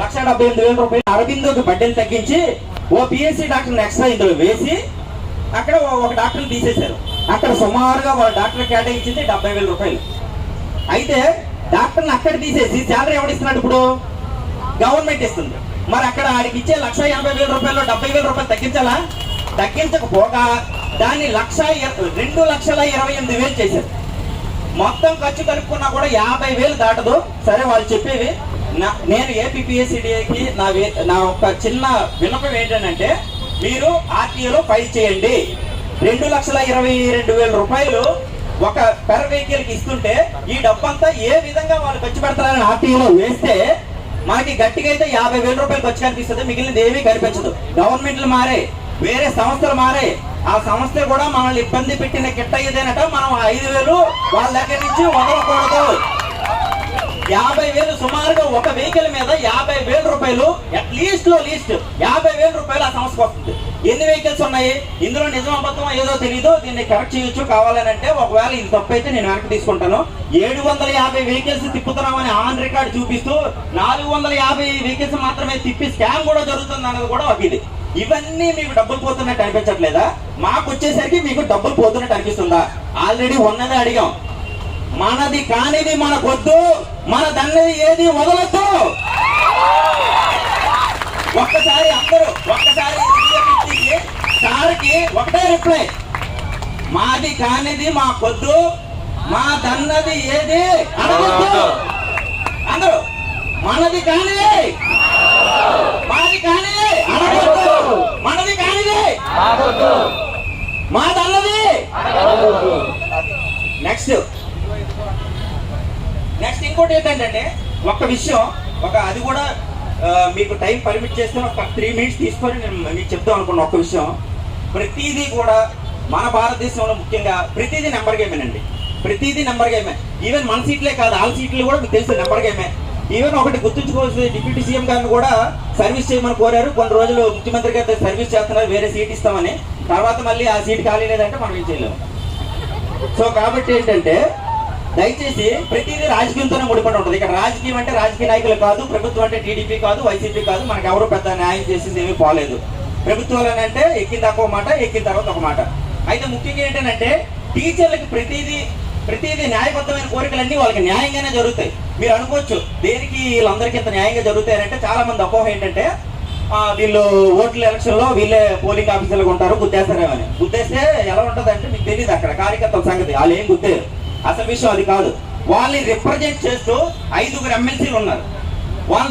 1,78,000 అరబిందోకి బడ్డీలు తగ్గించి ఓ పిఎస్సి డాక్టర్ని ఎక్స్ట్రా ఇందులో వేసి అక్కడ ఒక డాక్టర్ని తీసేశారు. అక్కడ సుమారుగా వాళ్ళ డాక్టర్ కేటాయించింది 70,000 అయితే డాక్టర్ని అక్కడ తీసేసి శాలరీ ఎవడిస్తున్నాడు? ఇప్పుడు గవర్నమెంట్ ఇస్తుంది. మరి అక్కడ ఆడికి ఇచ్చే 1,80,000 70,000 తగ్గించాలా? తగ్గించకపోగా దాన్ని 2,28,000 చేశారు. మొత్తం ఖర్చు కలుపుకున్నా కూడా 50,000 దాటదు. సరే, వాళ్ళు చెప్పేవి నేను ఏపీపీఎస్సీడీఏకి నా ఒక చిన్న విన్నపం ఏంటంటే, మీరు ఆర్టీఓలో ఫైల్ చేయండి. 2,22,000 ఒక పెర్ వెహికల్ కి ఇస్తుంటే ఈ డబ్బంతా ఏ విధంగా వాళ్ళు ఖర్చు పెడతారని ఆర్టీఓలో వేస్తే మనకి గట్టిగా అయితే 50,000 ఖర్చు కనిపిస్తుంది. మిగిలినది ఏమీ కనిపించదు. గవర్నమెంట్లు మారే, వేరే సంస్థలు మారే, ఆ సంస్థ కూడా మనల్ని ఇబ్బంది పెట్టిన కిట్ట ఇదేనట. మనం 5,000 వాళ్ళ దగ్గర నుంచి వదలకూడదు. 50,000 సుమారుగా ఒక వెహికల్ మీద 50,000 అట్లీస్ట్ 50,000 ఆ సంస్థకు వస్తుంది. ఎన్ని వెహికల్స్ ఉన్నాయి? ఇందులో నిజం అబద్ధం ఏదో తెలీదు, దీన్ని కరెక్ట్ చేయొచ్చు. కావాలని అంటే ఒకవేళ ఇది తప్పు అయితే నేను వెనక్కి తీసుకుంటాను. 750 వెహికల్స్ తిప్పుతున్నామని ఆన్ రికార్డ్ చూపిస్తూ 450 వెహికల్స్ మాత్రమే తిప్పి స్కామ్ కూడా జరుగుతుంది అన్నది కూడా ఒక ఇది. ఇవన్నీ మీకు డబ్బులు పోతున్నట్టు అనిపించట్లేదా? మాకు వచ్చేసరికి మీకు డబ్బులు పోతున్నట్టు అనిపిస్తుందా? ఆల్రెడీ ఉన్నదే అడిగాం. మనది కానిది మనకొద్దు, మన దన్నది ఏది వదలొద్దు. ఒక్కసారి సార్కి ఒకటే రిప్లై, మాది కానిది మాకొద్దు, మా దన్నది ఏది అడగొద్దు. అందరూ మనది కానిది మాది కానిది అడగొద్దు, మనది కానిది మాదన్నది. నెక్స్ట్ ఇంకోటి ఏంటంటే, ఒక్క విషయం, అది కూడా మీకు టైం పర్మిట్ చేస్తే ఒక 3 minutes తీసుకొని నేను మీకు చెప్తాం అనుకున్న ఒక్క విషయం. ప్రతిదీ కూడా మన భారతదేశంలో ముఖ్యంగా ప్రతిదీ నెంబర్ గేమేనండి. ప్రతిదీ నెంబర్ గేమే. ఈవెన్ మన సీట్లే కాదు, ఆల్ సీట్లు కూడా మీకు తెలిసిన నెంబర్ గేమే. ఈవెన్ ఒకటి గుర్తుంచుకోవాల్సింది, డిప్యూటీ సీఎం గారిని కూడా సర్వీస్ చేయమని కోరారు. కొన్ని రోజులు ముఖ్యమంత్రి గారి సర్వీస్ చేస్తున్నారు, వేరే సీట్ ఇస్తామని. తర్వాత మళ్ళీ ఆ సీట్ ఖాళీ లేదంటే మనం ఏం చేయలేము. సో కాబట్టి ఏంటంటే, దయచేసి ప్రతిదీ రాజకీయంతోనే ముడిపడి ఉంటుంది. ఇక్కడ రాజకీయం అంటే రాజకీయ నాయకులు కాదు, ప్రభుత్వం అంటే టీడీపీ కాదు, వైసీపీ కాదు. మనకు ఎవరు పెద్ద న్యాయం చేసింది ఏమీ పోలేదు. ప్రభుత్వాలు అంటే ఎక్కిన దాకా ఒక మాట, ఎక్కిన తర్వాత ఒక మాట. అయితే ముఖ్యంగా ఏంటంటే, టీచర్లకు ప్రతిదీ న్యాయబద్ధమైన కోరికలన్నీ వాళ్ళకి న్యాయంగానే జరుగుతాయి. మీరు అనుకోవచ్చు దేనికి వీళ్ళందరికీ ఇంత న్యాయంగా జరుగుతాయంటే, చాలా మంది అపోహ ఏంటంటే, వీళ్ళు ఓట్ల ఎలక్షన్ లో వీళ్ళే పోలింగ్ ఆఫీసర్లుగా ఉంటారు, గుద్దేస్తారేమని. గుద్దేస్తే ఎలా ఉంటుంది అంటే మీకు తెలియదు. అక్కడ కార్యకర్తల సంగతి వాళ్ళు ఏం గుద్దేరు. అసలు విషయం అది కాదు. వాళ్ళని రిప్రజెంట్ చేస్తూ 5 ఎమ్మెల్సీలు ఉన్నారు. వాళ్ళు